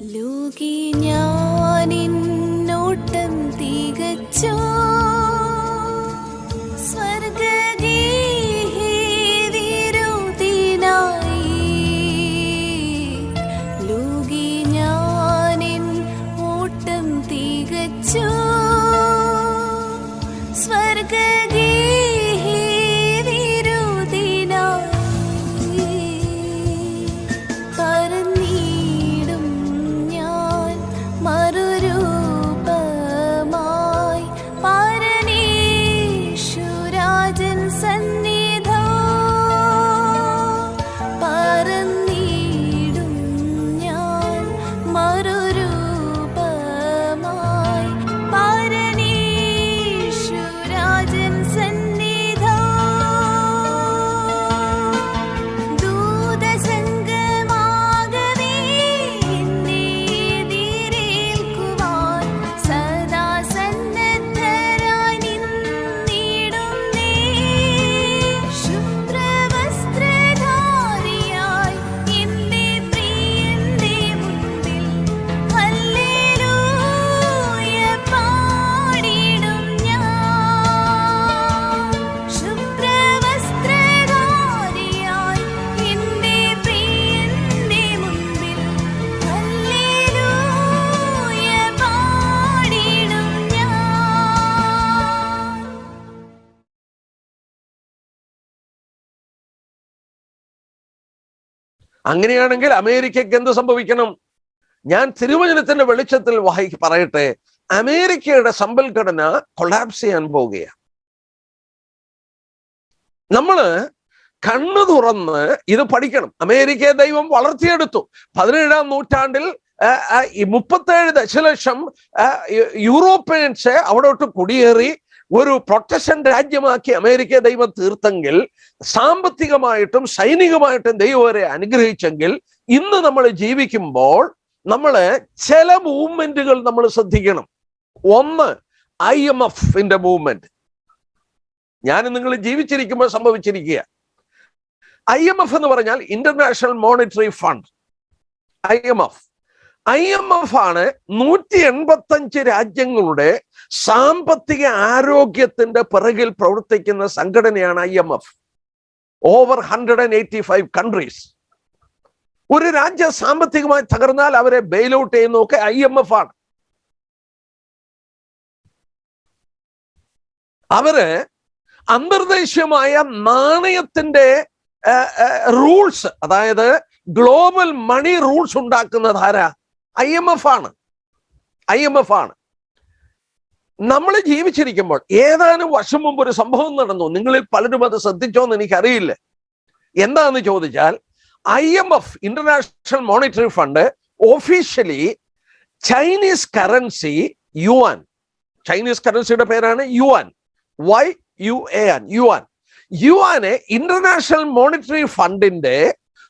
ലോകി ഞാനിന്നോട്ടം തികച്ചോ അങ്ങനെയാണെങ്കിൽ അമേരിക്കയ്ക്ക് എന്ത് സംഭവിക്കണം? ഞാൻ തിരുവചനത്തിന്റെ വെളിച്ചത്തിൽ പറയട്ടെ, അമേരിക്കയുടെ സമ്പദ്ഘടന കൊളാപ്സ് ചെയ്യാൻ പോവുകയാണ്. നമ്മള് കണ്ണു തുറന്ന് ഇത് പഠിക്കണം. അമേരിക്കയെ ദൈവം വളർത്തിയെടുത്തു. 17-ാം നൂറ്റാണ്ടിൽ 37 ദശലക്ഷം യൂറോപ്യൻസ് അവിടോട്ട് കുടിയേറി ഒരു പ്രൊട്ടസ്റ്റന്റ് രാജ്യമാക്കി അമേരിക്കയെ ദൈവം തീർത്തെങ്കിൽ, സാമ്പത്തികമായിട്ടും സൈനികമായിട്ടും ദൈവം അവരെ അനുഗ്രഹിച്ചെങ്കിൽ, ഇന്ന് നമ്മൾ ജീവിക്കുമ്പോൾ നമ്മള് ചില മൂവ്മെന്റുകൾ നമ്മൾ ശ്രദ്ധിക്കണം. ഒന്ന്, IMF-ന്റെ മൂവ്മെന്റ്. ഞാൻ നിങ്ങൾ ജീവിച്ചിരിക്കുമ്പോൾ സംഭവിച്ചിരിക്കുക. IMF എന്ന് പറഞ്ഞാൽ ഇന്റർനാഷണൽ മോണിറ്ററി ഫണ്ട്. IMF ആണ് 185 രാജ്യങ്ങളുടെ സാമ്പത്തിക ആരോഗ്യത്തിന്റെ പിറകിൽ പ്രവർത്തിക്കുന്ന സംഘടനയാണ് IMF. Over 185 countries. ഒരു രാജ്യം സാമ്പത്തികമായി തകർന്നാൽ അവരെ ബെയിൽ ഔട്ട് ചെയ്യുന്നതൊക്കെ IMF ആണ്. അവര് അന്തർദേശീയമായ നാണയത്തിന്റെ റൂൾസ്, അതായത് ഗ്ലോബൽ മണി റൂൾസ് ഉണ്ടാക്കുന്നത് ആരാ? IMF ആണ്. നമ്മൾ ജീവിച്ചിരിക്കുമ്പോൾ ഏതാനും വർഷം മുമ്പ് ഒരു സംഭവം നടന്നു. നിങ്ങളിൽ പലരും അത് ശ്രദ്ധിച്ചോന്ന് എനിക്കറിയില്ല. എന്താന്ന് ചോദിച്ചാൽ, IMF International Monetary Fund officially Chinese currency yuan, Chinese കറൻസിയുടെ പേരാണ് യുവാൻ, YUAN, യുവാനെ ഇന്റർനാഷണൽ മോണിറ്ററി ഫണ്ടിന്റെ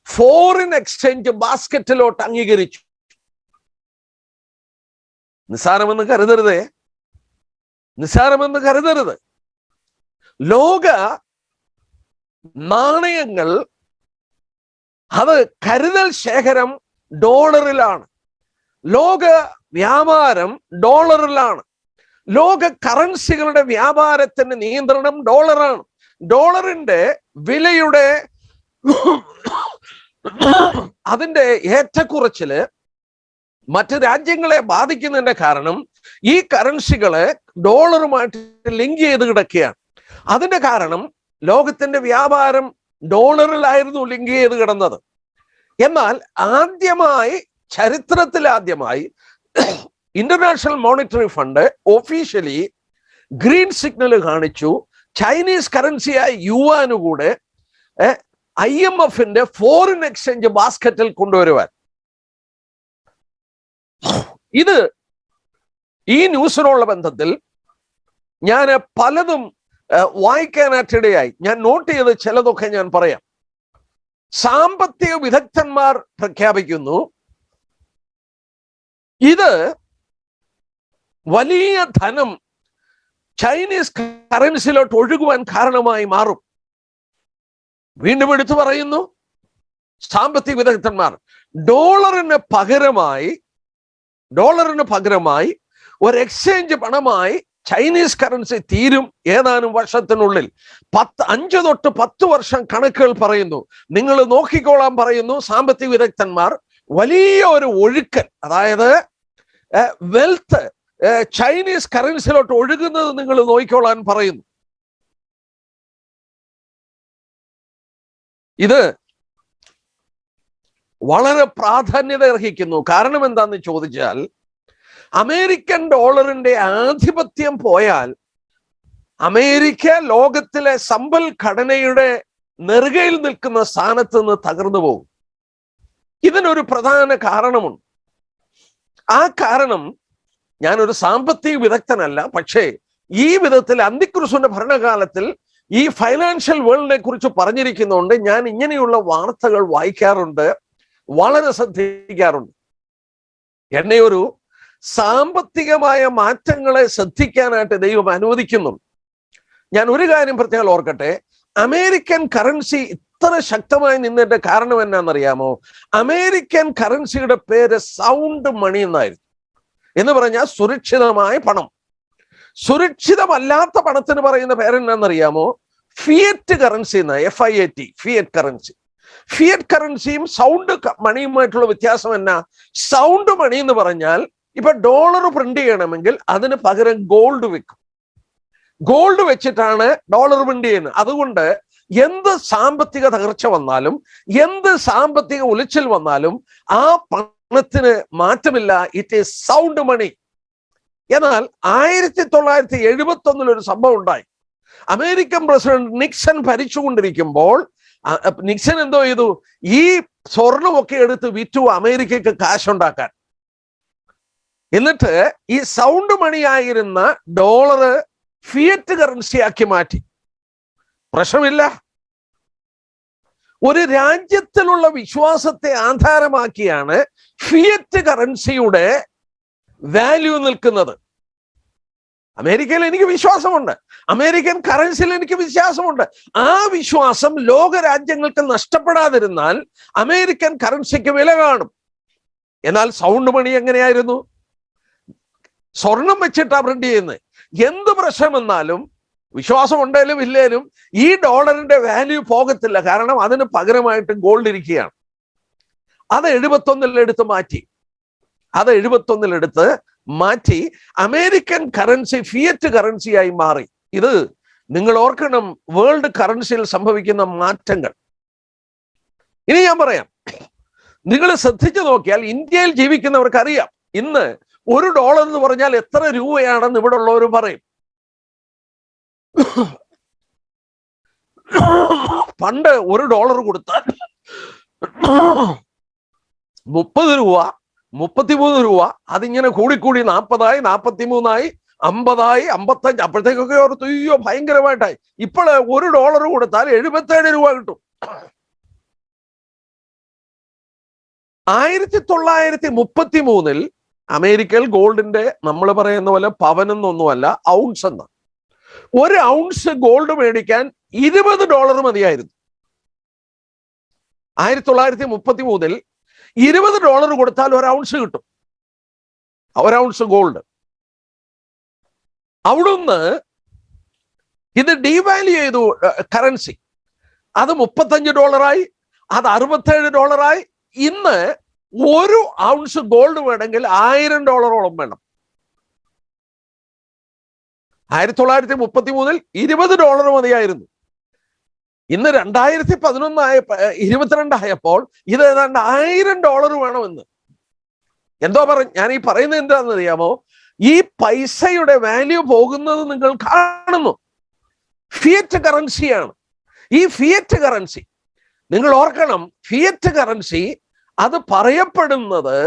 ഫോറിൻ എക്സ്ചേഞ്ച് ബാസ്ക്കറ്റിലോട്ട് അംഗീകരിച്ചു. നിസ്സാരമെന്ന് കരുതരുത്. ലോക നാണയങ്ങൾ, അത് കരുതൽ ശേഖരം ഡോളറിലാണ്. ലോക വ്യാപാരം ഡോളറിലാണ്. ലോക കറൻസികളുടെ വ്യാപാരത്തിന്റെ നിയന്ത്രണം ഡോളറാണ്. ഡോളറിന്റെ വിലയുടെ അതിന്റെ ഏറ്റക്കുറച്ചില് മറ്റ് രാജ്യങ്ങളെ ബാധിക്കുന്നതിന്റെ കാരണം ഈ കറൻസികളെ ഡോളറുമായിട്ട് ലിങ്ക് ചെയ്ത് കിടക്കുകയാണ്. അതിന്റെ കാരണം ലോകത്തിന്റെ വ്യാപാരം ഡോളറിലായിരുന്നു ലിങ്ക് ചെയ്ത് കിടന്നത്. എന്നാൽ ചരിത്രത്തിലാദ്യമായി International Monetary Fund officially green signal കാണിച്ചു. ചൈനീസ് കറൻസിയായ യുവാന് കൂടെ IMF-ന്റെ ഫോറിൻ എക്സ്ചേഞ്ച് ബാസ്ക്കറ്റിൽ കൊണ്ടുവരുവാൻ. ഈ ന്യൂസിനുള്ള ബന്ധത്തിൽ ഞാൻ പലതും വായിക്കാനായിട്ടിടയായി. ഞാൻ നോട്ട് ചെയ്ത് ചിലതൊക്കെ ഞാൻ പറയാം. സാമ്പത്തിക വിദഗ്ധന്മാർ പ്രഖ്യാപിക്കുന്നു, ഇത് വലിയ ധനം ചൈനീസ് കറൻസിയിലോട്ട് ഒഴുകുവാൻ കാരണമായി മാറും. വീണ്ടും എടുത്തു പറയുന്നു സാമ്പത്തിക വിദഗ്ധന്മാർ, ഡോളറിന് പകരമായി ഡോളറിന് പകരമായി ഒരു എക്സ്ചേഞ്ച് പണമായി ചൈനീസ് കറൻസി തീരും ഏതാനും വർഷത്തിനുള്ളിൽ. 5 തൊട്ട് 10 വർഷം കണക്കുകൾ പറയുന്നു. നിങ്ങൾ നോക്കിക്കോളാൻ പറയുന്നു സാമ്പത്തിക വിദഗ്ധന്മാർ. വലിയ ഒരു ഒഴുക്കൽ, അതായത് വെൽത്ത് ചൈനീസ് കറൻസിയിലോട്ട് ഒഴുകുന്നത് നിങ്ങൾ നോക്കിക്കോളാൻ പറയുന്നു. ഇത് വളരെ പ്രാധാന്യത അർഹിക്കുന്നു. കാരണം എന്താന്ന് ചോദിച്ചാൽ, അമേരിക്കൻ ഡോളറിന്റെ ആധിപത്യം പോയാൽ അമേരിക്ക ലോകത്തിലെ സമ്പൽഘടനയുടെ നെറുകയിൽ നിൽക്കുന്ന സ്ഥാനത്ത് നിന്ന് തകർന്നു പോകും. ഇതിനൊരു പ്രധാന കാരണമുണ്ട്. ആ കാരണം, ഞാനൊരു സാമ്പത്തിക വിദഗ്ധനല്ല, പക്ഷേ ഈ വിധത്തിൽ അന്തിക്രിസ്തുവിന്റെ ഭരണകാലത്തിൽ ഈ ഫൈനാൻഷ്യൽ വേൾഡിനെ കുറിച്ച് പറഞ്ഞിരിക്കുന്നുണ്ട്. ഞാൻ ഇങ്ങനെയുള്ള വാർത്തകൾ വായിക്കാറുണ്ട്, വളരെ ശ്രദ്ധിക്കാറുണ്ട്. എന്നെ ഒരു സാമ്പത്തികമായ മാറ്റങ്ങളെ ശ്രദ്ധിക്കാനായിട്ട് ദൈവം അനുവദിക്കുന്നുണ്ട്. ഞാൻ ഒരു കാര്യം പ്രത്യേകം ഓർക്കട്ടെ, അമേരിക്കൻ കറൻസി ഇത്ര ശക്തമായി നിന്നതിന്റെ കാരണം എന്നാണെന്നറിയാമോ? അമേരിക്കൻ കറൻസിയുടെ പേര് സൗണ്ട് മണി എന്നായിരുന്നു. എന്ന് പറഞ്ഞാൽ സുരക്ഷിതമായ പണം. സുരക്ഷിതമല്ലാത്ത പണത്തിന് പറയുന്ന പേരെന്നാന്നറിയാമോ? ഫിയറ്റ് കറൻസി എന്ന, FIAT, ഫിയറ്റ് കറൻസി. ഫിയറ്റ് കറൻസിയും സൗണ്ട് മണിയുമായിട്ടുള്ള വ്യത്യാസം എന്നാ? സൗണ്ട് മണി എന്ന് പറഞ്ഞാൽ ഇപ്പൊ ഡോളർ പ്രിന്റ് ചെയ്യണമെങ്കിൽ അതിന് പകരം ഗോൾഡ് വെക്കും. ഗോൾഡ് വെച്ചിട്ടാണ് ഡോളർ പ്രിന്റ് ചെയ്യുന്നത്. അതുകൊണ്ട് എന്ത് സാമ്പത്തിക തകർച്ച വന്നാലും, എന്ത് സാമ്പത്തിക ഉലച്ചിൽ വന്നാലും ആ പണത്തിന് മാറ്റമില്ല. ഇറ്റ് ഈസ് സൗണ്ട് മണി. എന്നാൽ 1971 ഒരു സംഭവം ഉണ്ടായി. അമേരിക്കൻ പ്രസിഡന്റ് നിക്സൺ ഭരിച്ചുകൊണ്ടിരിക്കുമ്പോൾ നിക്സൺ എന്തോ ചെയ്തു? ഈ സ്വർണമൊക്കെ എടുത്ത് വിറ്റു അമേരിക്കക്ക് കാശുണ്ടാക്കാൻ. എന്നിട്ട് ഈ സൗണ്ട് മണിയായിരുന്ന ഡോളർ ഫിയറ്റ് കറൻസിയാക്കി മാറ്റി. പ്രശ്നമില്ല. ഒരു രാജ്യത്തിലുള്ള വിശ്വാസത്തെ ആധാരമാക്കിയാണ് ഫിയറ്റ് കറൻസിയുടെ വാല്യൂ നിൽക്കുന്നത്. അമേരിക്കയിൽ എനിക്ക് വിശ്വാസമുണ്ട്, അമേരിക്കൻ കറൻസിയിൽ എനിക്ക് വിശ്വാസമുണ്ട്. ആ വിശ്വാസം ലോക രാജ്യങ്ങൾക്ക് നഷ്ടപ്പെടാതിരുന്നാൽ അമേരിക്കൻ കറൻസിക്ക് വില കാണും. എന്നാൽ സൗണ്ട് മണി എങ്ങനെയായിരുന്നു? സ്വർണം വെച്ചിട്ടാ പ്രിന്റ് ചെയ്യുന്നത്. എന്ത് പ്രശ്നം വന്നാലും, വിശ്വാസം ഉണ്ടെങ്കിലും ഇല്ലേലും, ഈ ഡോളറിന്റെ വാല്യൂ പോകത്തില്ല. കാരണം അതിന് പകരമായിട്ട് ഗോൾഡ് ഇരിക്കുകയാണ്. അത് 71 എടുത്ത് മാറ്റി. അത് 71 എടുത്ത് മാറ്റി അമേരിക്കൻ കറൻസി ഫിയറ്റ് കറൻസിയായി മാറി. ഇത് നിങ്ങൾ ഓർക്കണം, വേൾഡ് കറൻസിയിൽ സംഭവിക്കുന്ന മാറ്റങ്ങൾ. ഇനി ഞാൻ പറയാം, നിങ്ങൾ ശ്രദ്ധിച്ചു നോക്കിയാൽ ഇന്ത്യയിൽ ജീവിക്കുന്നവർക്ക് അറിയാം, ഇന്ന് $1 എന്ന് പറഞ്ഞാൽ എത്ര രൂപയാണെന്ന് ഇവിടെ ഉള്ളവർ പറയും. പണ്ട് $1 കൊടുത്താൽ 30 രൂപ, 33 രൂപ, അതിങ്ങനെ കൂടിക്കൂടി 40 ആയി, 43 ആയി, 50 ആയി, 55. അപ്പോഴത്തേക്കൊക്കെ ഓർത്ത് അയ്യോ ഭയങ്കരമായിട്ടായി. ഇപ്പോൾ $1 കൊടുത്താൽ 77 രൂപ കിട്ടും. 1933 അമേരിക്കയിൽ ഗോൾഡിന്റെ, നമ്മൾ പറയുന്ന പോലെ പവനെന്നൊന്നുമല്ല, ഔൺസ് എന്ന. 1 ഔൺസ് ഗോൾഡ് മേടിക്കാൻ $20 മതിയായിരുന്നു. 1933 $20 കൊടുത്താൽ 1 ഔൺസ് കിട്ടും. 1 ഔൺസ് ഗോൾഡ്. അവിടുന്ന് ഇത് ഡീവാല്യൂ ചെയ്തു കറൻസി. അത് $35 ആയി, അത് $67 ആയി. ഇന്ന് 1 ഔൺസ് ഗോൾഡ് വേണമെങ്കിൽ $1000 വേണം. 1933 $20 മതിയായിരുന്നു. ഇന്ന് 2011 ആയപ്പോൾ ഇത് ഏതാണ്ട് $1000 വേണമെന്ന്. എന്തോ ഞാൻ ഈ പറയുന്നത് എന്താണെന്ന് അറിയാമോ? ഈ പൈസയുടെ വാല്യൂ പോകുന്നത് നിങ്ങൾ കാണുന്നു. ഫിയറ്റ് കറൻസിയാണ്. ഈ ഫിയറ്റ് കറൻസി നിങ്ങൾ ഓർക്കണം, ഫിയറ്റ് കറൻസി അത് പറയപ്പെടുന്നത്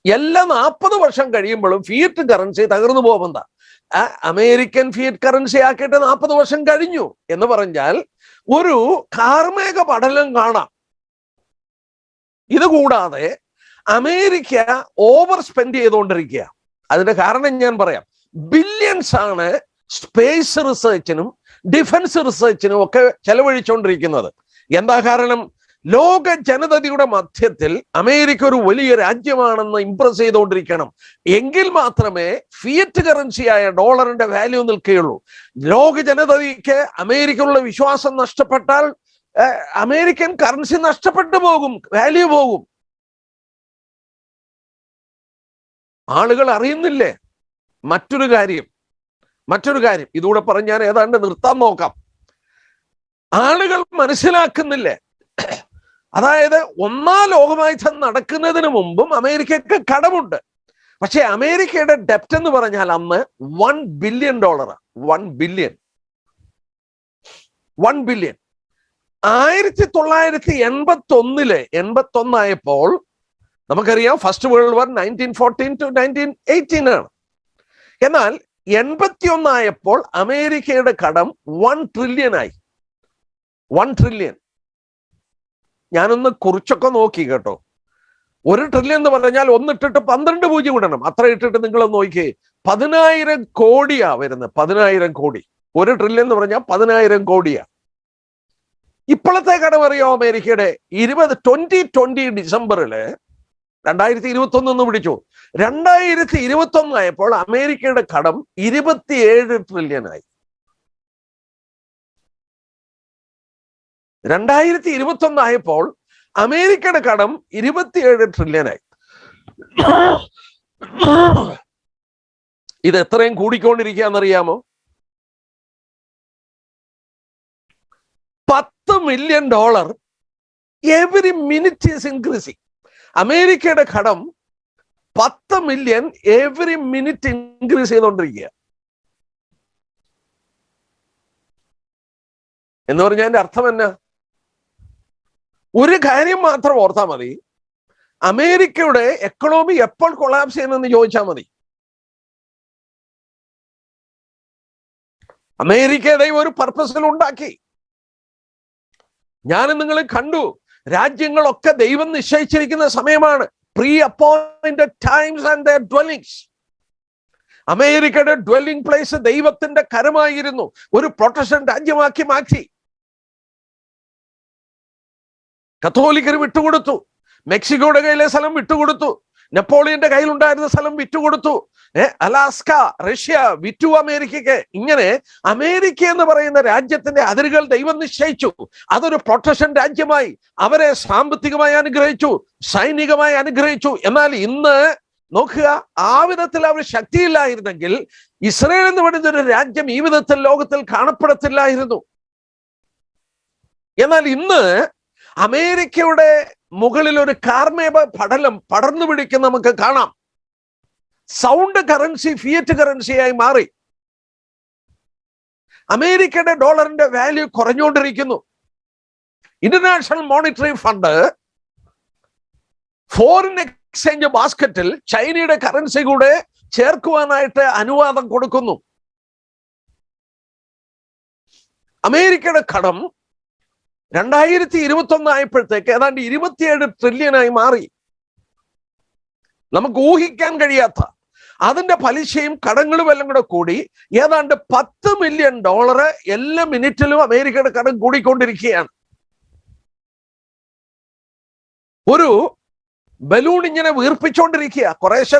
എല്ലാ 40 വർഷം കഴിയുമ്പോഴും ഫിയറ്റ് കറൻസി തകർന്നു പോകുന്ന. അമേരിക്കൻ ഫിയറ്റ് കറൻസി ആക്കിയിട്ട് 40 വർഷം കഴിഞ്ഞു എന്ന് പറഞ്ഞാൽ ഒരു കാർമേഘ പടലം കാണാം. ഇതുകൂടാതെ അമേരിക്ക ഓവർ സ്പെൻഡ് ചെയ്തുകൊണ്ടിരിക്കുക. അതിന്റെ കാരണം ഞാൻ പറയാം. ബില്യൺസ് ആണ് സ്പേസ് റിസർച്ചിനും ഡിഫൻസ് റിസർച്ചിനും ഒക്കെ ചെലവഴിച്ചുകൊണ്ടിരിക്കുന്നത്. എന്താ കാരണം? ലോക ജനതയുടെ മധ്യത്തിൽ അമേരിക്ക ഒരു വലിയ രാജ്യമാണെന്ന് ഇംപ്രസ് ചെയ്തുകൊണ്ടിരിക്കണം. എങ്കിൽ മാത്രമേ ഫിയറ്റ് കറൻസിയായ ഡോളറിന്റെ വാല്യൂ നിൽക്കുകയുള്ളൂ. ലോക ജനതയ്ക്ക് അമേരിക്കയിലുള്ള വിശ്വാസം നഷ്ടപ്പെട്ടാൽ അമേരിക്കൻ കറൻസി നഷ്ടപ്പെട്ടു പോകും, വാല്യൂ പോകും. ആളുകൾ അറിയുന്നില്ലേ? മറ്റൊരു കാര്യം ഇതുകൂടെ പറഞ്ഞ് ഞാൻ ഏതാണ്ട് നിർത്താൻ നോക്കാം. ആളുകൾ മനസ്സിലാക്കുന്നില്ലേ? അതായത് ഒന്നാം ലോകയുദ്ധം നടക്കുന്നതിന് മുമ്പും അമേരിക്കക്ക് കടമുണ്ട്. പക്ഷെ അമേരിക്കയുടെ ഡെപ്റ്റ് എന്ന് പറഞ്ഞാൽ അന്ന് $1 ബില്യൺ. 1 ബില്യൺ. 1981 ആയപ്പോൾ നമുക്കറിയാം ഫസ്റ്റ് വേൾഡ് വാർ 1914 to 1918 ആണ്. എന്നാൽ 81 ആയപ്പോൾ അമേരിക്കയുടെ കടം 1 ട്രില്യൺ ആയി. 1 ട്രില്യൺ. ഞാനൊന്ന് കുറിച്ചൊക്കെ നോക്കി കേട്ടോ. 1 ട്രില്യൺ എന്ന് പറഞ്ഞാൽ 1 ഇട്ടിട്ട് 12 പൂജ്യം ഇടണം. അത്ര ഇട്ടിട്ട് നിങ്ങൾ നോക്കിയേ, 10,000 കോടിയാ വരുന്നത്. 10,000 കോടി. 1 ട്രില്യൺ എന്ന് പറഞ്ഞാൽ 10,000 കോടിയാ. ഇപ്പോഴത്തെ കടം അറിയാമോ അമേരിക്കയുടെ? 2020 ഡിസംബറില് 2021 പിടിച്ചു. 2021 ആയപ്പോൾ അമേരിക്കയുടെ കടം 27 ട്രില്യൺ ആയി. 2021 ആയപ്പോൾ അമേരിക്കയുടെ കടം 27 ട്രില്യൺ ആയി. ഇത് എത്രയും കൂടിക്കൊണ്ടിരിക്കുകയെന്നറിയാമോ? $10 million every minute is increasing. അമേരിക്കയുടെ കടം 10 മില്യൺ എവറി മിനിറ്റ് ഇൻക്രീസ് ചെയ്തുകൊണ്ടിരിക്കുക. എന്ന് പറഞ്ഞാൽ അതിന്റെ അർത്ഥം എന്നാ? ഒരു കാര്യം മാത്രം ഓർത്താൽ മതി, അമേരിക്കയുടെ എക്കണോമി എപ്പോൾ കൊളാപ്സ് ചെയ്യുന്നെന്ന് ചോദിച്ചാൽ മതി. അമേരിക്കയുടെ ഒരു പർപ്പസിൽ ഉണ്ടാക്കി. ഞാനും നിങ്ങൾ കണ്ടു, രാജ്യങ്ങളൊക്കെ ദൈവം നിശ്ചയിച്ചിരിക്കുന്ന സമയമാണ്. Pre appointed times and their dwellings. അമേരിക്കയുടെ ഡ്വെല്ലിംഗ് പ്ലേസ് ദൈവത്തിന്റെ കരമായിരുന്നു. ഒരു പ്രൊട്ടസ്റ്റന്റ് രാജ്യമാക്കി മാറ്റി. കത്തോലിക്കർ വിട്ടുകൊടുത്തു. മെക്സിക്കോയുടെ കയ്യിലെ സ്ഥലം വിട്ടുകൊടുത്തു. നെപ്പോളിയന്റെ കയ്യിലുണ്ടായിരുന്ന സ്ഥലം വിറ്റുകൊടുത്തു. അലാസ്ക, റഷ്യ വിറ്റു അമേരിക്കയ്ക്ക്. ഇങ്ങനെ അമേരിക്ക എന്ന് പറയുന്ന രാജ്യത്തിന്റെ അതിരുകൾ ദൈവം നിശ്ചയിച്ചു. അതൊരു പ്രൊട്ടസ്റ്റന്റ് രാജ്യമായി. അവരെ സാമ്പത്തികമായി അനുഗ്രഹിച്ചു, സൈനികമായി അനുഗ്രഹിച്ചു. എന്നാൽ ഇന്ന് നോക്കുക, ആ വിധത്തിൽ അവർ ശക്തിയില്ലായിരുന്നെങ്കിൽ ഇസ്രയേൽ എന്ന് പറയുന്ന ഒരു രാജ്യം ഈ വിധത്തിൽ ലോകത്തിൽ കാണപ്പെടത്തില്ലായിരുന്നു. എന്നാൽ ഇന്ന് അമേരിക്കയുടെ മുകളിൽ ഒരു കാർമേഘ പടലം പടർന്നു പിടിക്കുന്ന നമുക്ക് കാണാം. സൗണ്ട് കറൻസി ഫിയറ്റ് കറൻസിയായി മാറി. അമേരിക്കയുടെ ഡോളറിന്റെ വാല്യൂ കുറഞ്ഞുകൊണ്ടിരിക്കുന്നു. International Monetary Fund foreign exchange ബാസ്ക്കറ്റിൽ ചൈനയുടെ കറൻസി കൂടെ ചേർക്കുവാനായിട്ട് അനുവാദം കൊടുക്കുന്നു. അമേരിക്കയുടെ കടം 2021 ആയപ്പോഴത്തേക്ക് ഏതാണ്ട് 27 ട്രില്യനായി മാറി. നമുക്ക് ഊഹിക്കാൻ കഴിയാത്ത അതിന്റെ പലിശയും കടങ്ങളും എല്ലാം കൂടെ കൂടി ഏതാണ്ട് $10 മില്യൺ എല്ലാ മിനിറ്റിലും അമേരിക്കയുടെ കടം കൂടിക്കൊണ്ടിരിക്കുകയാണ്. ഒരു ബലൂൺ ഇങ്ങനെ വീർപ്പിച്ചുകൊണ്ടിരിക്കുക, കുറേശ്ശെ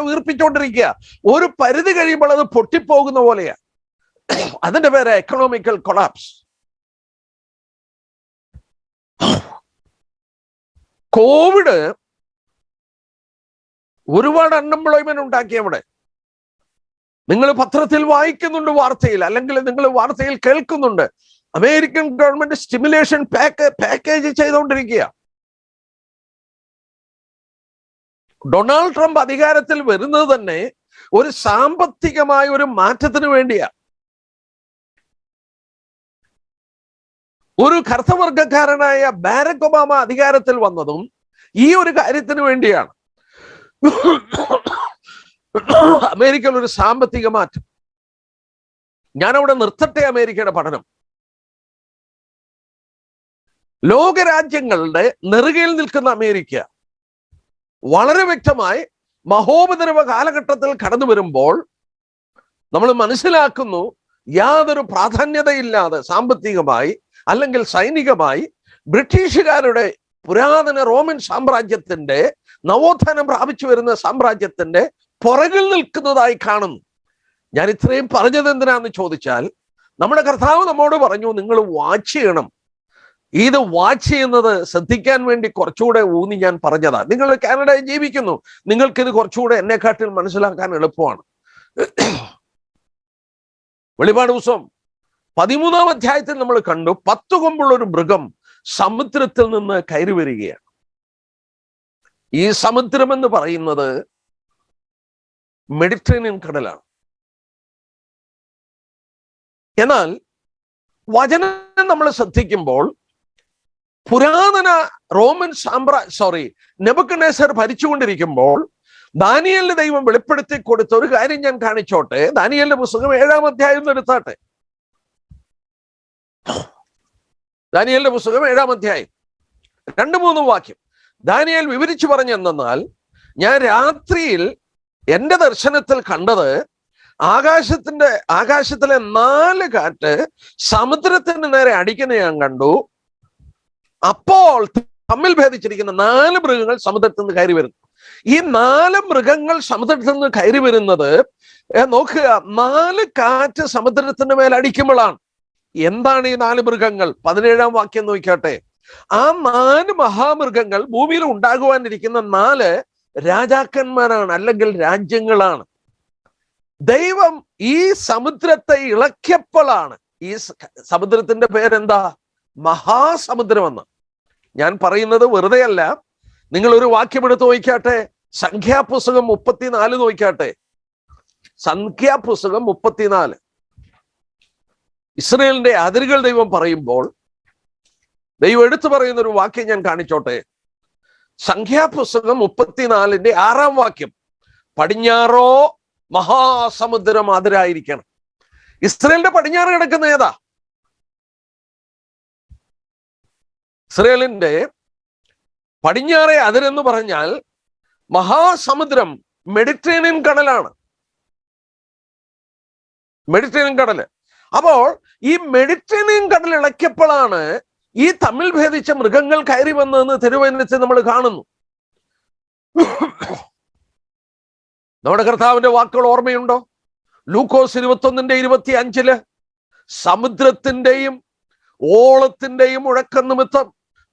വീർപ്പിച്ചുകൊണ്ടിരിക്കുക. ഒരു പരിധി കഴിയുമ്പോൾ അത് പൊട്ടിപ്പോകുന്ന പോലെയാ. അതിന്റെ പേര് എക്കണോമിക്കൽ കൊളാപ്സ്. കോവിഡ് ഒരുപാട് അൺഎംപ്ലോയ്മെന്റ് ഉണ്ടാക്കി. അവിടെ നിങ്ങൾ പത്രത്തിൽ വായിക്കുന്നുണ്ട്, വാർത്തയിൽ, അല്ലെങ്കിൽ നിങ്ങൾ വാർത്തയിൽ കേൾക്കുന്നുണ്ട്, അമേരിക്കൻ ഗവൺമെന്റ് സ്റ്റിമുലേഷൻ പാക്കേജ് ചെയ്തുകൊണ്ടിരിക്കുക. ഡൊണാൾഡ് ട്രംപ് അധികാരത്തിൽ വരുന്നത് തന്നെ ഒരു സാമ്പത്തികമായ ഒരു മാറ്റത്തിന് വേണ്ടിയാ. ഒരു കറുത്തവർഗക്കാരനായ ബാരക് ഒബാമ അധികാരത്തിൽ വന്നതും ഈ ഒരു കാര്യത്തിന് വേണ്ടിയാണ്. അമേരിക്കയിൽ ഒരു സാമ്പത്തിക മാറ്റം. ഞാനവിടെ നിർത്തട്ടെ അമേരിക്കയുടെ പഠനം. ലോകരാജ്യങ്ങളുടെ നെറുകയിൽ നിൽക്കുന്ന അമേരിക്ക വളരെ വ്യക്തമായി മഹോപദ്രവ കാലഘട്ടത്തിൽ കടന്നു വരുമ്പോൾ നമ്മൾ മനസ്സിലാക്കുന്നു, യാതൊരു പ്രാധാന്യതയില്ലാതെ സാമ്പത്തികമായി അല്ലെങ്കിൽ സൈനികമായി ബ്രിട്ടീഷുകാരുടെ പുരാതന റോമൻ സാമ്രാജ്യത്തിന്റെ നവോത്ഥാനം പ്രാപിച്ചു വരുന്ന സാമ്രാജ്യത്തിന്റെ പുറകിൽ നിൽക്കുന്നതായി കാണുന്നു. ഞാൻ ഇത്രയും പറഞ്ഞത് എന്തിനാന്ന് ചോദിച്ചാൽ, നമ്മുടെ കർത്താവ് നമ്മോട് പറഞ്ഞു, നിങ്ങൾ വാച്ച് ചെയ്യണം. ഇത് വാച്ച് ചെയ്യുന്നത് ശ്രദ്ധിക്കാൻ വേണ്ടി കുറച്ചുകൂടെ ഊന്നി ഞാൻ പറഞ്ഞതാ. നിങ്ങൾ കാനഡയിൽ ജീവിക്കുന്നു, നിങ്ങൾക്കിത് കുറച്ചുകൂടെ എന്നെക്കാട്ടിൽ മനസ്സിലാക്കാൻ എളുപ്പമാണ്. വെളിപാട് പുസ്തകം 13-ാം അധ്യായത്തിൽ നമ്മൾ കണ്ടു, 10 കൊമ്പുള്ള ഒരു മൃഗം സമുദ്രത്തിൽ നിന്ന് കയറി വരികയാണ്. ഈ സമുദ്രം എന്ന് പറയുന്നത് മെഡിറ്ററേനിയൻ കടലാണ്. എന്നാൽ വചനം നമ്മൾ ശ്രദ്ധിക്കുമ്പോൾ പുരാതന റോമൻ നെബൂഖദ്നേസർ ഭരിച്ചുകൊണ്ടിരിക്കുമ്പോൾ ദാനിയേലിന് ദൈവം വെളിപ്പെടുത്തി കൊടുത്ത ഒരു കാര്യം ഞാൻ കാണിച്ചോട്ടെ. ദാനിയേലിന്റെ പുസ്തകം 7-ാം അധ്യായം എടുത്താട്ടെ. ദാനിയേലിന്റെ പുസ്തകം 7-ാം അധ്യായം 2-3 വാക്യം. ദാനിയേൽ വിവരിച്ചു പറഞ്ഞെന്നാൽ, ഞാൻ രാത്രിയിൽ എന്റെ ദർശനത്തിൽ കണ്ടത് ആകാശത്തിലെ 4 കാറ്റ് സമുദ്രത്തിന് നേരെ അടിക്കുന്ന ഞാൻ കണ്ടു. അപ്പോൾ തമ്മിൽ ഭേദിച്ചിരിക്കുന്ന 4 മൃഗങ്ങൾ സമുദ്രത്തിൽ നിന്ന് കയറി വരുന്നു. ഈ 4 മൃഗങ്ങൾ സമുദ്രത്തിൽ നിന്ന് കയറി വരുന്നത് നോക്കുക, 4 കാറ്റ് സമുദ്രത്തിന്റെ മേൽ അടിക്കുമ്പോഴാണ്. എന്താണ് ഈ 4 മൃഗങ്ങൾ? 17-ാം വാക്യം നോക്കിയാട്ടെ. ആ 4 മഹാമൃഗങ്ങൾ ഭൂമിയിൽ ഉണ്ടാകുവാനിരിക്കുന്ന 4 രാജാക്കന്മാരാണ്, അല്ലെങ്കിൽ രാജ്യങ്ങളാണ്. ദൈവം ഈ സമുദ്രത്തെ ഇളക്കിയപ്പോഴാണ്, ഈ സമുദ്രത്തിന്റെ പേരെന്താ? മഹാസമുദ്രമെന്ന്. ഞാൻ പറയുന്നത് വെറുതെ അല്ല. നിങ്ങൾ ഒരു വാക്യം എടുത്ത് നോക്കിയാട്ടെ, സംഖ്യാപുസ്തകം 34 നോക്കിയാട്ടെ. സംഖ്യാപുസ്തകം 34. ഇസ്രായേലിന്റെ അതിരുകൾ ദൈവം പറയുമ്പോൾ ദൈവം എടുത്തു പറയുന്ന ഒരു വാക്യം ഞാൻ കാണിച്ചോട്ടെ. സംഖ്യാപുസ്തകം 34-ന്റെ 6-ാം വാക്യം. പടിഞ്ഞാറോ മഹാസമുദ്രം അതിരായിരിക്കണം. ഇസ്രായേലിന്റെ പടിഞ്ഞാറ് കിടക്കുന്ന ഏതാ? ഇസ്രായേലിന്റെ പടിഞ്ഞാറെ അതിരെന്ന് പറഞ്ഞാൽ മഹാസമുദ്രം മെഡിറ്ററേനിയൻ കടലാണ്. മെഡിറ്ററേനിയൻ കടല്. അപ്പോൾ ഈ മെഡിറ്ററേനിയൻ കടൽ ഇളക്കിയപ്പോഴാണ് ഈ തമ്മിൽ ഭേദിച്ച മൃഗങ്ങൾ കയറി വന്നതെന്ന് തിരുവചനത്തിൽ നമ്മൾ കാണുന്നു. നമ്മുടെ കർത്താവിന്റെ വാക്കുകൾ ഓർമ്മയുണ്ടോ? ലൂക്കോസ് 21-25 സമുദ്രത്തിന്റെയും ഓളത്തിന്റെയും മുഴക്കം നിമിത്തം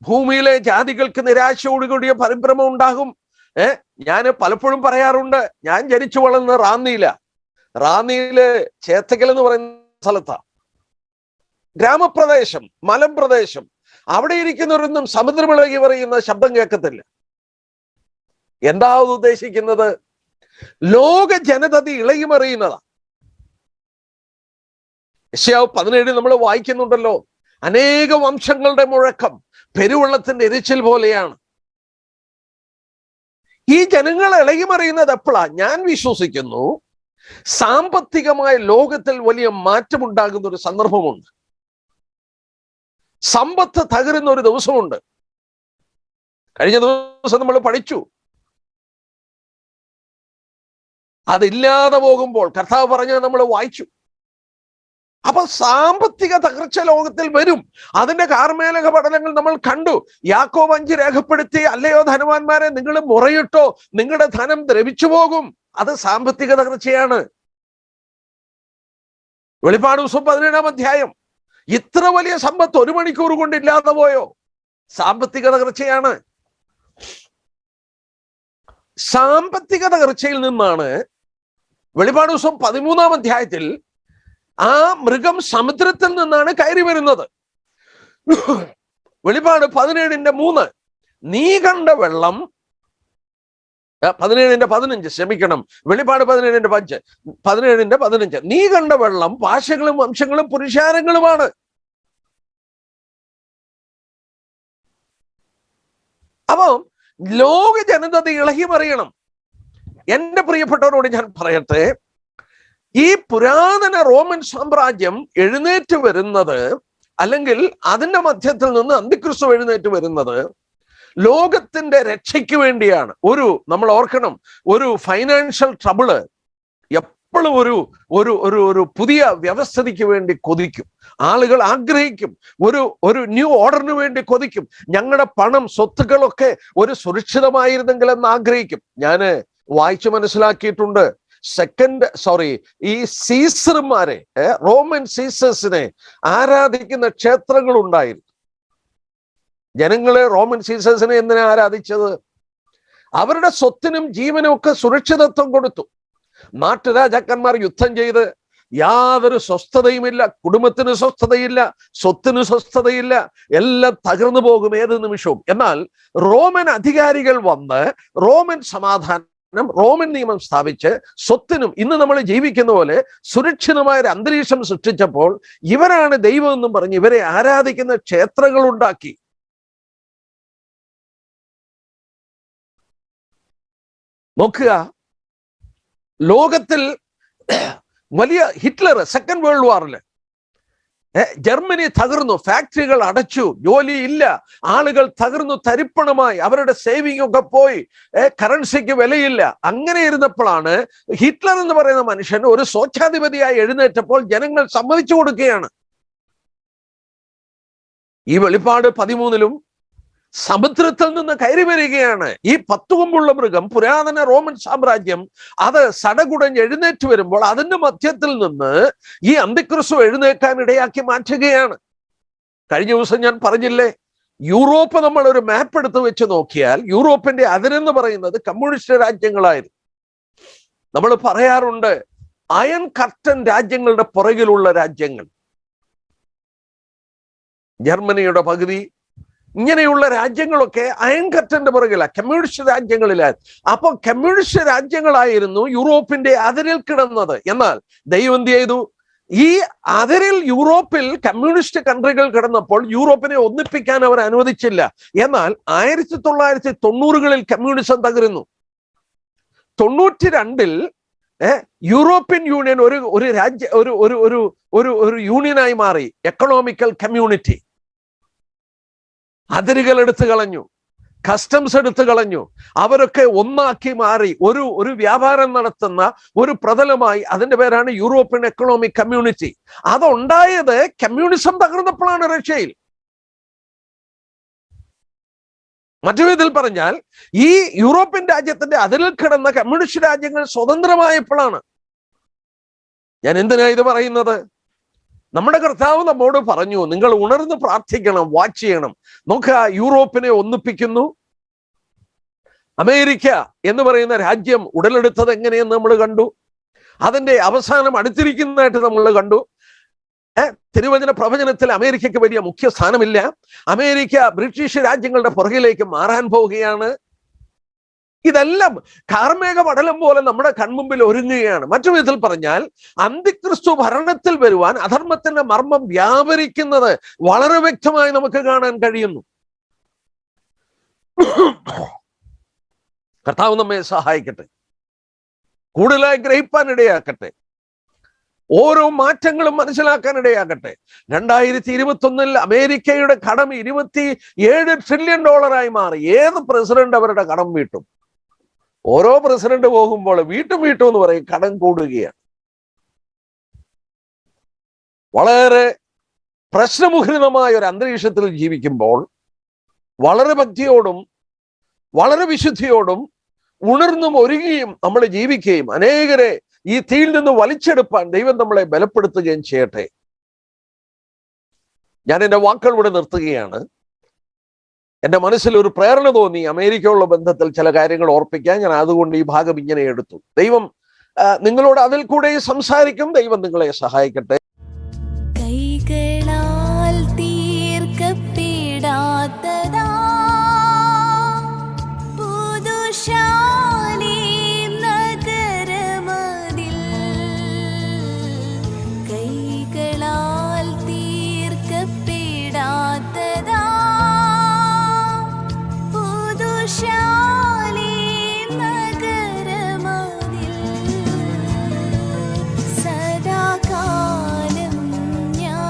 ഭൂമിയിലെ ജാതികൾക്ക് നിരാശയോടുകൂടിയ പരിഭ്രമം ഉണ്ടാകും. ഞാൻ പലപ്പോഴും പറയാറുണ്ട്, ഞാൻ ജനിച്ചു വളർന്ന റാന്നിയില് ചേത്തക്കൽ എന്ന് പറയുന്ന സ്ഥലത്താ. ഗ്രാമപ്രദേശം, മലമ്പ്രദേശം. അവിടെ ഇരിക്കുന്നവരൊന്നും സമുദ്രമിളകി പറയുന്ന ശബ്ദം കേൾക്കത്തില്ല. എന്താ ഉദ്ദേശിക്കുന്നത്? ലോക ജനതതി ഇളകി മറിയുന്നതാ. യെശയ്യാവ് 17 നമ്മൾ വായിക്കുന്നുണ്ടല്ലോ, അനേക വംശങ്ങളുടെ മുഴക്കം പെരുവെള്ളത്തിന്റെ എരിച്ചിൽ പോലെയാണ്. ഈ ജനങ്ങൾ ഇളകി മറിയുന്നത് എപ്പോഴാ? ഞാൻ വിശ്വസിക്കുന്നു സാമ്പത്തികമായ ലോകത്തിൽ വലിയ മാറ്റമുണ്ടാകുന്ന ഒരു സന്ദർഭമുണ്ട്. സമ്പത്ത് തകരുന്ന ഒരു ദിവസമുണ്ട്. കഴിഞ്ഞ ദിവസം നമ്മൾ പഠിച്ചു, അതില്ലാതെ പോകുമ്പോൾ കർത്താവ് പറഞ്ഞത് നമ്മൾ വായിച്ചു. അപ്പൊ സാമ്പത്തിക തകർച്ച ലോകത്തിൽ വരും. അതിന്റെ കാർമേലക പഠനങ്ങൾ നമ്മൾ കണ്ടു. യാക്കോബ് 5 രേഖപ്പെടുത്തി, അല്ലയോ ധനവാന്മാരെ, നിങ്ങൾ മുറയിട്ടോ, നിങ്ങളുടെ ധനം ദ്രവിച്ചു പോകും. അത് സാമ്പത്തിക തകർച്ചയാണ്. വെളിപ്പാട് പുസ്തകം 17-ാം അധ്യായം. ഇത്ര വലിയ സമ്പത്ത് 1 മണിക്കൂർ കൊണ്ട് ഇല്ലാതെ പോയോ? സാമ്പത്തിക തകർച്ചയാണ്. സാമ്പത്തിക തകർച്ചയിൽ നിന്നാണ് വെളിപ്പാട് പുസ്തകം 13-ാം അധ്യായത്തിൽ ആ മൃഗം സമുദ്രത്തിൽ നിന്നാണ് കയറി വരുന്നത്. വെളിപ്പാട് 17-3 നീ കണ്ട വെള്ളം, 17-15 ക്ഷമിക്കണം, വെളിപ്പാട് 17-15 നീ കണ്ട വെള്ളം ഭാഷകളും വംശങ്ങളും പുരുഷാരങ്ങളുമാണ്. അപ്പം ലോക ജനത ഇളകി മറിയണം. എന്റെ പ്രിയപ്പെട്ടവരോട് ഞാൻ പറയട്ടെ, ഈ പുരാതന റോമൻ സാമ്രാജ്യം എഴുന്നേറ്റ് വരുന്നത്, അല്ലെങ്കിൽ അതിന്റെ മധ്യത്തിൽ നിന്ന് അന്തിക്രിസ്തു എഴുന്നേറ്റ് വരുന്നത് ലോകത്തിന്റെ രക്ഷയ്ക്ക് വേണ്ടിയാണ്. നമ്മൾ ഓർക്കണം, ഒരു ഫൈനാൻഷ്യൽ ട്രബിള് എപ്പോഴും ഒരു ഒരു ഒരു ഒരു പുതിയ വ്യവസ്ഥിതിക്ക് വേണ്ടി കൊതിക്കും. ആളുകൾ ആഗ്രഹിക്കും, ഒരു ന്യൂ ഓർഡറിന് വേണ്ടി കൊതിക്കും. ഞങ്ങളുടെ പണം, സ്വത്തുക്കളൊക്കെ ഒരു സുരക്ഷിതമായിരുന്നെങ്കിൽ എന്ന് ആഗ്രഹിക്കും. ഞാന് വായിച്ചു മനസ്സിലാക്കിയിട്ടുണ്ട്, ഈ സീസർമാരെ, റോമൻ സീസേഴ്സിനെ ആരാധിക്കുന്ന ക്ഷേത്രങ്ങൾ ഉണ്ടായിരുന്നു. ജനങ്ങളെ റോമൻ സീസേഴ്സിനെ എന്തിനാ ആരാധിച്ചത്? അവരുടെ സ്വത്തിനും ജീവനും ഒക്കെ സുരക്ഷിതത്വം കൊടുത്തു. നാട്ടുരാജാക്കന്മാർ യുദ്ധം ചെയ്ത് യാതൊരു സ്വസ്ഥതയുമില്ല, കുടുംബത്തിന് സ്വസ്ഥതയില്ല, സ്വത്തിന് സ്വസ്ഥതയില്ല, എല്ലാം തകർന്നു പോകും ഏത് നിമിഷവും. എന്നാൽ റോമൻ അധികാരികൾ വന്ന് റോമൻ സമാധാനം, റോമൻ നിയമം സ്ഥാപിച്ച് സ്വത്തിനും ഇന്ന് നമ്മൾ ജീവിക്കുന്ന പോലെ സുരക്ഷിതമായ ഒരു അന്തരീക്ഷം സൃഷ്ടിച്ചപ്പോൾ ഇവരാണ് ദൈവം എന്നും പറഞ്ഞ് ഇവരെ ആരാധിക്കുന്ന ക്ഷേത്രങ്ങൾ ഉണ്ടാക്കി. നോക്കുക, ലോകത്തിൽ വലിയ ഹിറ്റ്ലർ സെക്കൻഡ് വേൾഡ് വാറില് ജർമ്മനി തകർന്നു, ഫാക്ടറികൾ അടച്ചു, ജോലി ഇല്ല, ആളുകൾ തകർന്നു തരിപ്പണമായി, അവരുടെ സേവിംഗ് ഒക്കെ പോയി, കറൻസിക്ക് വിലയില്ല. അങ്ങനെ ഇരുന്നപ്പോഴാണ് ഹിറ്റ്ലർ എന്ന് പറയുന്ന മനുഷ്യൻ ഒരു സ്വേച്ഛാധിപതിയായി എഴുന്നേറ്റപ്പോൾ ജനങ്ങൾ സമ്മതിച്ചു കൊടുക്കുകയാണ്. ഈ വെളിപ്പാട് 13 സമുദ്രത്തിൽ നിന്ന് കയറി വരികയാണ്. ഈ 10 കൊമ്പുള്ള മൃഗം, പുരാതന റോമൻ സാമ്രാജ്യം, അത് സടകുടഞ്ഞ് എഴുന്നേറ്റ് വരുമ്പോൾ അതിന്റെ മധ്യത്തിൽ നിന്ന് ഈ അന്തിക്രിസ്തു എഴുന്നേക്കാൻ ഇടയാക്കി മാറ്റുകയാണ്. കഴിഞ്ഞ ദിവസം ഞാൻ പറഞ്ഞില്ലേ, യൂറോപ്പ് നമ്മൾ ഒരു മാപ്പ് എടുത്ത് വെച്ച് നോക്കിയാൽ യൂറോപ്പിന്റെ അതിരെന്ന് പറയുന്നത് കമ്മ്യൂണിസ്റ്റ് രാജ്യങ്ങളായിരുന്നു. നമ്മൾ പറയാറുണ്ട് അയൺ കർട്ടൻ രാജ്യങ്ങളുടെ പുറകിലുള്ള രാജ്യങ്ങൾ. ജർമ്മനിയുടെ പകുതി, ഇങ്ങനെയുള്ള രാജ്യങ്ങളൊക്കെ അയൺ കർട്ടന്റെ പുറകില, കമ്മ്യൂണിസ്റ്റ് രാജ്യങ്ങളിലായിരുന്നു. അപ്പൊ കമ്മ്യൂണിസ്റ്റ് രാജ്യങ്ങളായിരുന്നു യൂറോപ്പിന്റെ അതിരിൽ കിടന്നത്. എന്നാൽ ദൈവം എന്ത് ചെയ്തു? ഈ അതിരിൽ യൂറോപ്പിൽ കമ്മ്യൂണിസ്റ്റ് കൺട്രികൾ കിടന്നപ്പോൾ യൂറോപ്പിനെ ഒന്നിപ്പിക്കാൻ അവർ അനുവദിച്ചില്ല. എന്നാൽ 1990-കളിൽ കമ്മ്യൂണിസം തകരുന്നു. 92-ൽ യൂറോപ്യൻ യൂണിയൻ ഒരു രാജ്യ ഒരു യൂണിയനായി മാറി, എക്കണോമിക്കൽ കമ്മ്യൂണിറ്റി. അതിരുകൾ എടുത്തു കളഞ്ഞു, കസ്റ്റംസ് എടുത്തു കളഞ്ഞു, അവരൊക്കെ ഒന്നാക്കി മാറി ഒരു വ്യാപാരം നടത്തുന്ന ഒരു പ്രതലമായി. അതിന്റെ പേരാണ് യൂറോപ്യൻ എക്കണോമിക് കമ്മ്യൂണിറ്റി. അതുണ്ടായത് കമ്മ്യൂണിസം തകർന്നപ്പോഴാണ് റഷ്യയിൽ. മറ്റു വിധത്തിൽ പറഞ്ഞാൽ ഈ യൂറോപ്യൻ രാജ്യത്തിന്റെ അതിരിൽ കിടന്ന കമ്മ്യൂണിസ്റ്റ് രാജ്യങ്ങൾ സ്വതന്ത്രമായപ്പോഴാണ്. ഞാൻ എന്തിനാ ഇത് പറയുന്നത്? നമ്മുടെ കർത്താവ് നമ്മോട് പറഞ്ഞു, നിങ്ങൾ ഉണർന്ന് പ്രാർത്ഥിക്കണം, വാച്ച് ചെയ്യണം. നോക്കുക, യൂറോപ്പിനെ ഒന്നിപ്പിക്കുന്നു. അമേരിക്ക എന്ന് പറയുന്ന രാജ്യം ഉടലെടുത്തത് എങ്ങനെയെന്ന് നമ്മൾ കണ്ടു. അതിന്റെ അവസാനം അടുത്തിരിക്കുന്നതായിട്ട് നമ്മൾ കണ്ടു. തിരുവചന പ്രവചനത്തിൽ അമേരിക്കയ്ക്ക് വലിയ മുഖ്യ സ്ഥാനമില്ല. അമേരിക്ക ബ്രിട്ടീഷ് രാജ്യങ്ങളുടെ പുറകിലേക്ക് മാറാൻ പോവുകയാണ്. ഇതെല്ലാം കാർമേഘ പടലം പോലെ നമ്മുടെ കൺമുമ്പിൽ ഒരുങ്ങുകയാണ്. മറ്റു വിധത്തിൽ പറഞ്ഞാൽ അന്തിക്രിസ്തു ഭരണത്തിൽ വരുവാൻ അധർമ്മത്തിന്റെ മർമ്മം വ്യാപരിക്കുന്നത് വളരെ വ്യക്തമായി നമുക്ക് കാണാൻ കഴിയുന്നു. കർത്താവ് നമ്മെ സഹായിക്കട്ടെ, കൂടുതലായി ഗ്രഹിപ്പാൻ ഇടയാക്കട്ടെ, ഓരോ മാറ്റങ്ങളും മനസ്സിലാക്കാൻ ഇടയാക്കട്ടെ. 2021-ൽ അമേരിക്കയുടെ കടം $27 ട്രില്യൺ മാറി. ഏത് പ്രസിഡന്റ് അവരുടെ കടം വീട്ടും? ഓരോ പ്രസിഡന്റ് പോകുമ്പോൾ വീട്ടും എന്ന് പറയും, കടം കൂടുകയാണ്. വളരെ പ്രശ്നമുഖരിതമായ ഒരു അന്തരീക്ഷത്തിൽ ജീവിക്കുമ്പോൾ വളരെ ഭക്തിയോടും വളരെ വിശുദ്ധിയോടും ഉണർന്നും ഒരുങ്ങിയും നമ്മൾ ജീവിക്കുകയും അനേകരെ ഈ തീയിൽ നിന്ന് വലിച്ചെടുപ്പാൻ ദൈവം നമ്മളെ ബലപ്പെടുത്തുകയും ചെയ്യട്ടെ. ഞാൻ എൻ്റെ വാക്കുകൾ ഇവിടെ നിർത്തുകയാണ്. എൻ്റെ മനസ്സിൽ ഒരു പ്രേരണ തോന്നി അമേരിക്കയുള്ള ബന്ധത്തിൽ ചില കാര്യങ്ങൾ ഓർപ്പിക്കാൻ. ഞാൻ അതുകൊണ്ട് ഈ ഭാഗം ഇങ്ങനെ എടുത്തു. ദൈവം നിങ്ങളോട് അതിൽ കൂടെ സംസാരിക്കും. ദൈവം നിങ്ങളെ സഹായിക്കട്ടെ. കൈകളാൽ തീർക്കപ്പെടാത്തതാ പുതുശാലി നഗരമതിൽ, കൈകളാൽ തീർക്കപ്പെടാത്തതാ പുതുശാലി നഗരമതിൽ, സദാകാലം ഞാൻ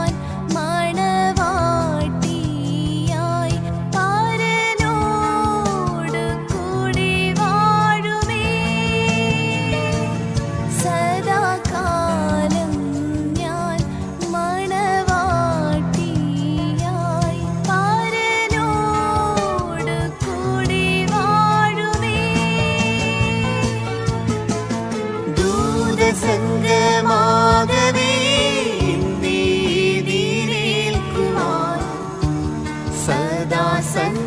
സൻ